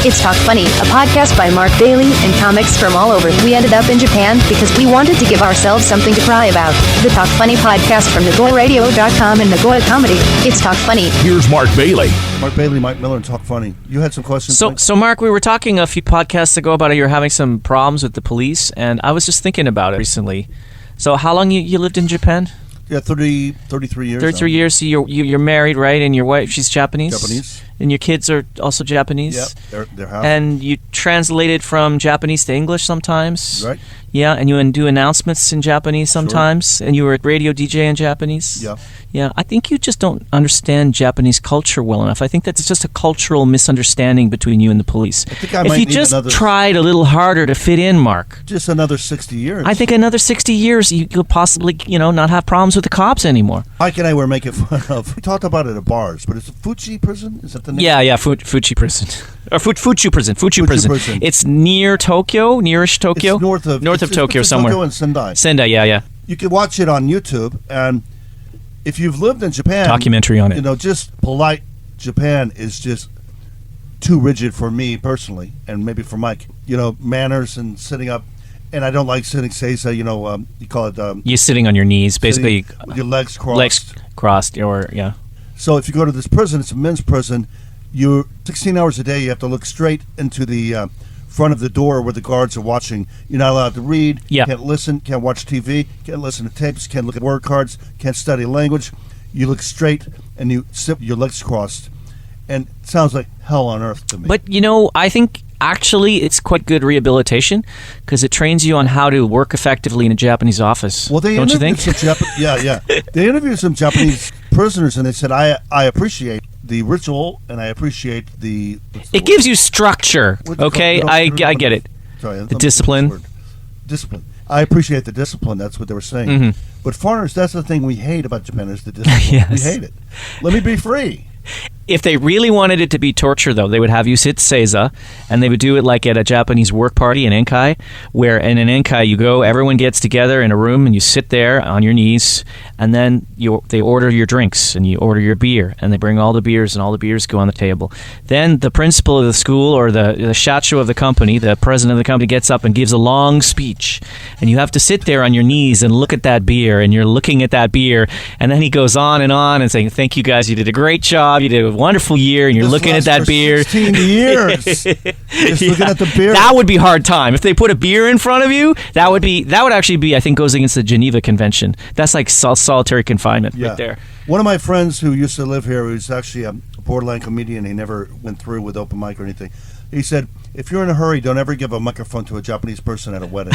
It's Talk Funny, a podcast by Mark Bailey and comics from all over. We ended up in Japan because we wanted to give ourselves something to cry about. The Talk Funny podcast from NagoyaRadio.com and Nagoya Comedy. It's Talk Funny. Here's Mark Bailey. Mark Bailey, Mike Miller, and Talk Funny. You had some questions? So Mark, we were talking a few podcasts ago about how you're having some problems with the police, and I was just thinking about it recently. So how long you lived in Japan? Yeah, 33 years. 33 years. So you're married, right? And your wife, she's Japanese? Japanese. And your kids are also Japanese? Yeah, they're half. And you translated from Japanese to English sometimes? Right. Yeah, and you do announcements in Japanese sometimes? Sure. And you were a radio DJ in Japanese? Yeah. Yeah, I think you just don't understand Japanese culture well enough. I think that's just a cultural misunderstanding between you and the police. I think I if might you need just another, tried a little harder to fit in, Mark. Just another 60 years. I think another 60 years you could possibly, not have problems with the cops anymore. Mike and I were making fun of. We talked about it at bars, but it's a fuchuu prison? Is that the name? Yeah, fuchuu prison. Or fuchuu prison. Fuchuu prison. It's near Tokyo, nearish Tokyo. It's north of Tokyo somewhere. Tokyo and Sendai. Sendai, yeah. You can watch it on YouTube, and if you've lived in Japan, documentary on it. Just polite Japan is just too rigid for me personally, and maybe for Mike. Manners and sitting up, and I don't like sitting seiza. You call it. You're sitting on your knees, basically, with your legs crossed. Legs crossed, or yeah. So if you go to this prison, it's a men's prison. You're 16 hours a day. You have to look straight into the front of the door where the guards are watching. You're not allowed to read. Yeah. Can't listen. Can't watch TV. Can't listen to tapes. Can't look at word cards. Can't study language. You look straight and you sit with your legs crossed. And it sounds like hell on earth to me. But, I think actually it's quite good rehabilitation because it trains you on how to work effectively in a Japanese office. Well, they don't you think? Yeah. They interviewed some Japanese prisoners and they said, I appreciate the ritual and I appreciate the... It gives you structure, okay? I get it. Sorry, the discipline. Discipline. I appreciate the discipline. That's what they were saying. Mm-hmm. But foreigners, that's the thing we hate about Japan is the discipline. Yes. We hate it. Let me be free. If they really wanted it to be torture, though, they would have you sit seiza, and they would do it like at a Japanese work party in Enkai, where in an Enkai you go, everyone gets together in a room, and you sit there on your knees, and then they order your drinks, and you order your beer, and they bring all the beers, and all the beers go on the table. Then the principal of the school, or the shacho of the company, the president of the company, gets up and gives a long speech, and you have to sit there on your knees and look at that beer, and you're looking at that beer, and then he goes on and saying, thank you guys, you did a great job, you did a wonderful year, and you're looking at that beer. 16 years. Just looking at the beer. That would be hard time. If they put a beer in front of you, that would actually be, I think, goes against the Geneva Convention. That's like solitary confinement right there. One of my friends who used to live here, who's actually a borderline comedian, he never went through with open mic or anything. He said, if you're in a hurry, don't ever give a microphone to a Japanese person at a wedding.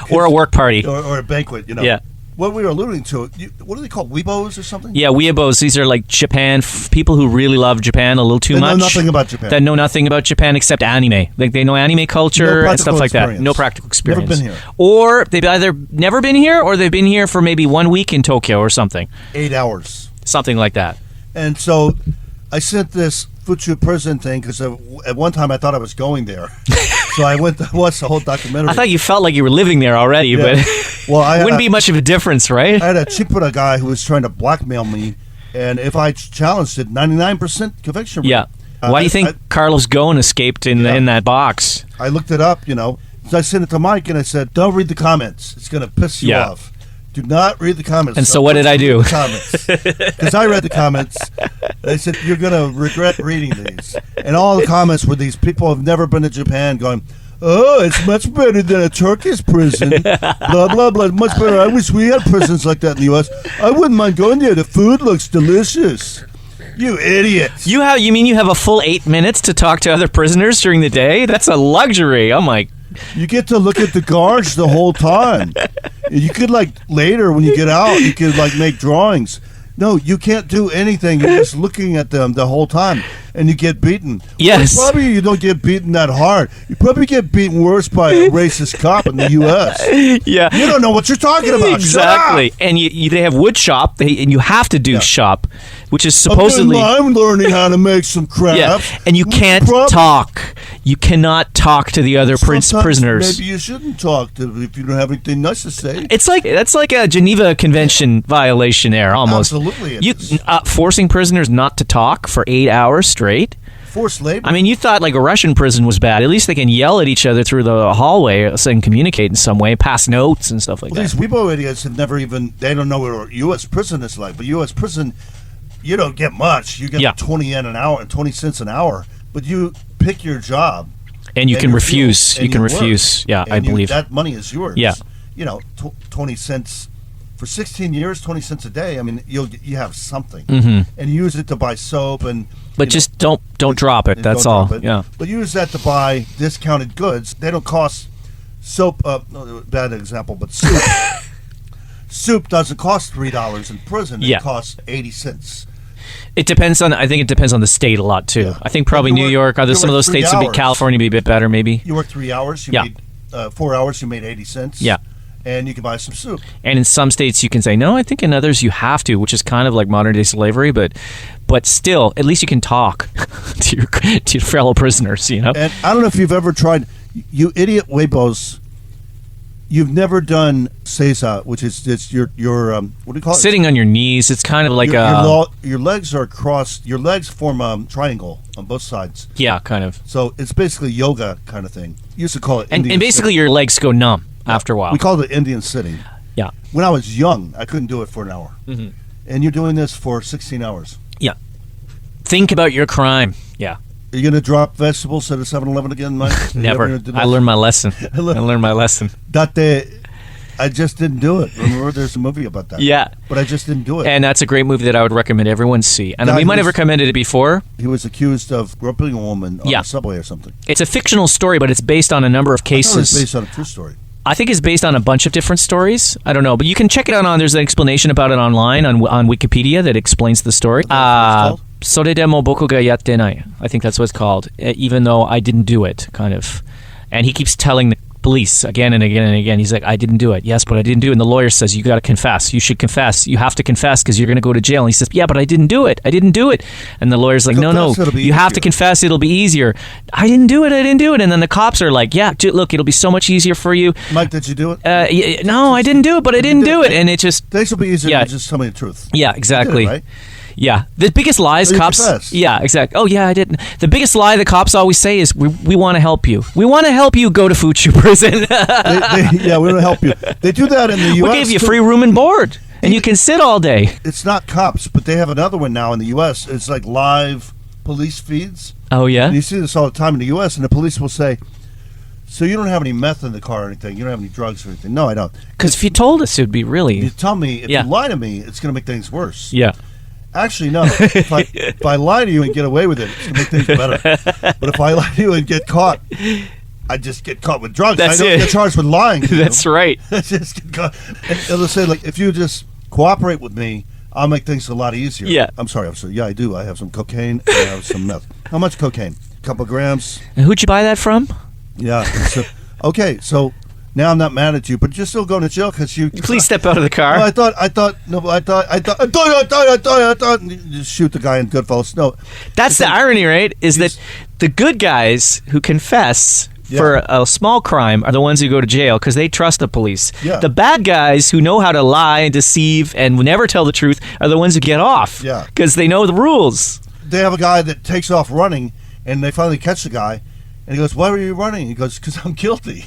Or a work party. Or a banquet, Yeah. What we were alluding to, what do they call weebos or something? Yeah, weabos. These are like Japan, people who really love Japan a little too much. They know nothing about Japan. That know nothing about Japan except anime. Like they know anime culture and stuff like that. No practical experience. Never been here. Or they've either never been here or they've been here for maybe 1 week in Tokyo or something. 8 hours. Something like that. And so I sent this fuchuu prison thing because at one time I thought I was going there. So I went to watch the whole documentary. I thought you felt like you were living there already, but it wouldn't be much of a difference, right? I had a chimpira guy who was trying to blackmail me, and if I challenged it, 99% conviction rate. Yeah. Why do you think Carlos Ghosn escaped in that box? I looked it up, So I sent it to Mike, and I said, don't read the comments. It's going to piss you off. Do not read the comments. And so what did I do? Because I read the comments. They said, you're going to regret reading these. And all the comments were these people who have never been to Japan going, oh, it's much better than a Turkish prison. Blah, blah, blah. Much better. I wish we had prisons like that in the U.S. I wouldn't mind going there. The food looks delicious. You idiot. You mean you have a full 8 minutes to talk to other prisoners during the day? That's a luxury. Oh, my. You get to look at the guards the whole time. You could, later when you get out, you could, make drawings. No, you can't do anything. You're just looking at them the whole time, and you get beaten. Yes. Well, probably you don't get beaten that hard. You probably get beaten worse by a racist cop in the U.S. Yeah. You don't know what you're talking about. Exactly. And they have wood shop, and you have to do shop, which is supposedly... I'm learning how to make some crap. Yeah. And you can't talk. You cannot talk to the other prisoners. Maybe you shouldn't talk to them if you don't have anything nice to say. That's like a Geneva Convention violation there, almost. Absolutely. Forcing prisoners not to talk for 8 hours straight. forced labor. I mean, you thought like a Russian prison was bad. At least they can yell at each other through the hallway so they can communicate in some way, pass notes and stuff like that. These weebo idiots have never even, they don't know what a U.S. prison is like. But U.S. prison, you don't get much. You get 20 yen an hour, 20 cents an hour. But you pick your job. And you can refuse. You can refuse. Yeah, I believe. That money is yours. Yeah. 20 cents. For 16 years, 20 cents a day, I mean, you have something. Mm-hmm. And you use it to buy soap and... But just don't drop it. That's all. Yeah. But use that to buy discounted goods. They don't cost soap... bad example, but soup. Soup doesn't cost $3 in prison. It costs 80 cents. It depends on. I think it depends on the state a lot too. Yeah. I think probably New York. Are there some of those states would be California be a bit better maybe? You work 3 hours. You made 4 hours. You made 80 cents. Yeah. And you can buy some soup. And in some states you can say no. I think in others you have to, which is kind of like modern day slavery. But still, at least you can talk to your fellow prisoners. You know. And I don't know if you've ever tried. You idiot weibos. You've never done seiza, which is it's your what do you call it? Sitting on your knees. It's kind of like your legs are crossed. Your legs form a triangle on both sides. Yeah, kind of. So it's basically yoga kind of thing. You used to call it Indian and basically sitting. Your legs go numb after a while. We called it Indian sitting. Yeah. When I was young, I couldn't do it for an hour. Mm-hmm. And you're doing this for 16 hours. Yeah. Think about your crime. Yeah. Are you going to drop vegetables at a 7-Eleven again, Mike? Never. I learned my lesson. I learned my lesson. I just didn't do it. Remember, there's a movie about that. Yeah. But I just didn't do it. And that's a great movie that I would recommend everyone see. And we might have recommended it before. He was accused of groping a woman on the subway or something. It's a fictional story, but it's based on a number of cases. It's based on a true story. I think it's based on a bunch of different stories. I don't know, but you can check it out there's an explanation about it online on Wikipedia that explains the story. Soredemo boku ga yatte nai. I think that's what it's called, even though I didn't do it, kind of. And he keeps telling the police again and again and again. He's like, I didn't do it. Yes, but I didn't do it. And the lawyer says, you got to confess. You should confess. You have to confess because you're going to go to jail. And he says, yeah, but I didn't do it. I didn't do it. And the lawyer's like, no, you have to confess. It'll be easier. I didn't do it. And then the cops are like, yeah, look, it'll be so much easier for you. Mike, did you do it? No, I didn't do it, but I didn't do it. And it just... Things will be easier if you just tell me the truth. Yeah, exactly. You did it, right? Yeah, the biggest lies cops. Confess. Yeah, exactly. Oh, yeah, I didn't. The biggest lie the cops always say is, "We want to help you. We want to help you go to fuchuu prison." we want to help you. They do that in the U.S. We gave you free room and board, and you can sit all day. It's not cops, but they have another one now in the U.S. It's like live police feeds. Oh yeah. And you see this all the time in the U.S. And the police will say, "So you don't have any meth in the car or anything? You don't have any drugs or anything?" No, I don't. Because if you told us, it would be really. You tell me. If you lie to me, it's going to make things worse. Yeah. Actually, no. If I lie to you and get away with it, it's going to make things better. But if I lie to you and get caught, I just get caught with drugs. I don't get charged with lying. That's right. I just get caught. And they'll say, like, if you just cooperate with me, I'll make things a lot easier. Yeah. I'm sorry, officer. Yeah, I do. I have some cocaine and I have some meth. How much cocaine? A couple grams. And who'd you buy that from? Yeah. Okay, so... Now I'm not mad at you, but you're still going to jail because you. Please step out of the car. No, I thought. Just shoot the guy in Goodfellas. No, that's the irony, right? Is that the good guys who confess for a small crime are the ones who go to jail because they trust the police. Yeah. The bad guys who know how to lie and deceive and never tell the truth are the ones who get off. Yeah, because they know the rules. They have a guy that takes off running, and they finally catch the guy, and he goes, "Why were you running?" He goes, "Because I'm guilty."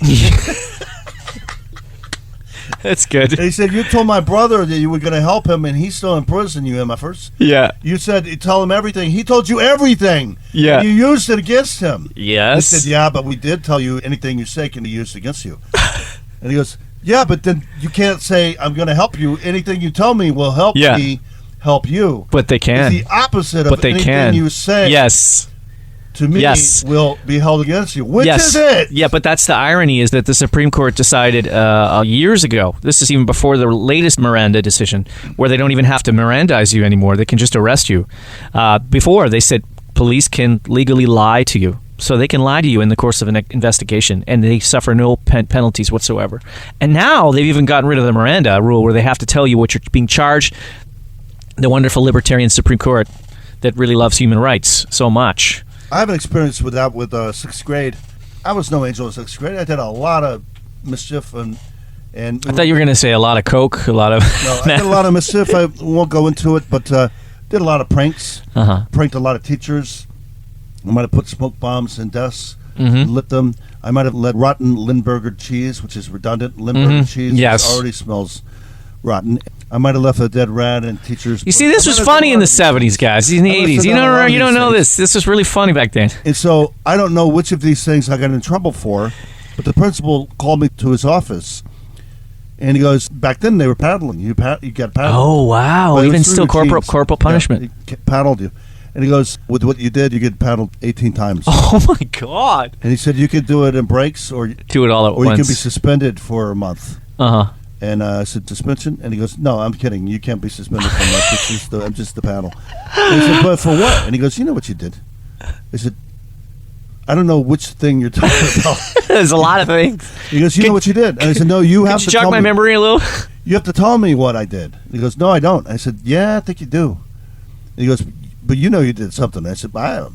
That's good. And he said, "You told my brother that you were going to help him, and he's still in prison, you MFers." Yeah. You said, tell him everything. He told you everything. Yeah. And you used it against him. Yes. He said, "Yeah, but we did tell you anything you say can be used against you." And he goes, "Yeah, but then you can't say, I'm going to help you. Anything you tell me will help me help you." But they can. It's the opposite of anything you say. Yes. To me, will be held against you. Which is it? Yeah, but that's the irony is that the Supreme Court decided years ago, this is even before the latest Miranda decision, where they don't even have to Mirandize you anymore. They can just arrest you. Before, they said police can legally lie to you. So they can lie to you in the course of an investigation, and they suffer no penalties whatsoever. And now they've even gotten rid of the Miranda rule where they have to tell you what you're being charged. The wonderful libertarian Supreme Court that really loves human rights so much. I have an experience with that with 6th grade. I was no angel in 6th grade. I did a lot of mischief and I thought you were going to say a lot of coke, a lot of... No, I did a lot of mischief. I won't go into it, but did a lot of pranks. Uh-huh. Pranked a lot of teachers. I might have put smoke bombs in desks, Mm-hmm. lit them. I might have let rotten Limburger cheese, which is redundant. Limburger cheese Yes. already smells rotten. I might have left a dead rat in teachers' You see, this was funny in the 70s, guys. In the 80s. You don't know this. This was really funny back then. And so I don't know which of these things I got in trouble for, but the principal called me to his office, and he goes, back then they were paddling. You get paddled. Oh, wow. But it Even was still through your corporal jeans. punishment. Yeah, he paddled you. And he goes, with what you did, you get paddled 18 times. Oh, my God. And he said you could do it in breaks or Do it all at you once. could be suspended for a month. Uh-huh. And I said, suspension? And he goes, no, I'm kidding. You can't be suspended for a month. I'm just the paddle. And I said, but for what? And he goes, you know what you did. I said, I don't know which thing you're talking about. There's a lot of things. He goes, you know what you did. And I said, no, you have Could to you jog tell my me. memory a little? You have to tell me what I did. He goes, no, I don't. I said, yeah, I think you do. And he goes, but you know you did something. I said, I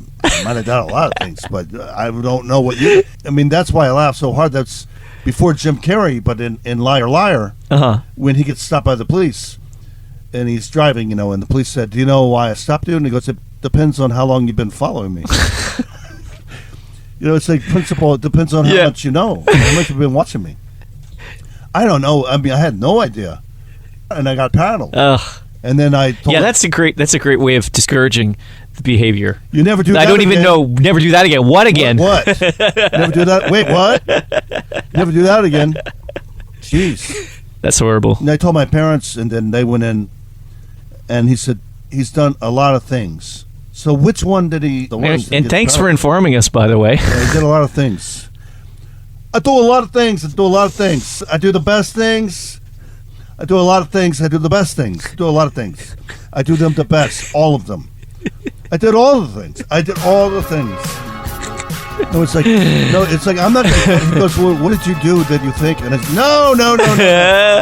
might have done a lot of things, but I don't know what you did. I mean, that's why I laugh so hard. That's before Jim Carrey, but in Liar Liar, Uh-huh. when he gets stopped by the police, and he's driving, and the police said, do you know why I stopped you? And he goes, it depends on how long you've been following me. It's like principle. It depends on how much you know, how much you've been watching me. I don't know. I mean, I had no idea, and I got paddled. Ugh. And then I told him, That's a great way of discouraging the behavior. you never do that I don't even again. know. Never do that again. What again? What? Never do that? Wait, what? Never do that again. Jeez. That's horrible. And I told my parents, and then they went in, and he said, he's done a lot of things. So which one did he... The worst And thanks for informing us, by the way. Yeah, he did a lot of things. I do a lot of things. I do the best things. I do a lot of things. I do the best things. I do a lot of things. I do them the best. All of them. I did all the things. No, it's like, I'm not going to... He goes, well, what did you do that you think? And it's, no.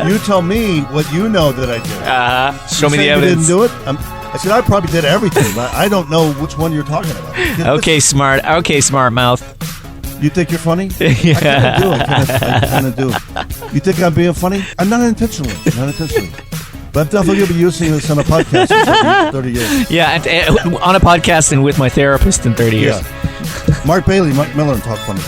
You tell me what you know that I did. Show me the You evidence. didn't do it? I said, I probably did everything, but I don't know which one you're talking about. Okay, smart mouth. You think you're funny? Yeah. I kind of do. You think I'm being funny? I'm not intentionally. But I'm definitely going to be using this on a podcast in 30 years. Yeah, and on a podcast and with my therapist in 30 years. Yeah. Mark Bailey, Mike Miller, and Talk Funny.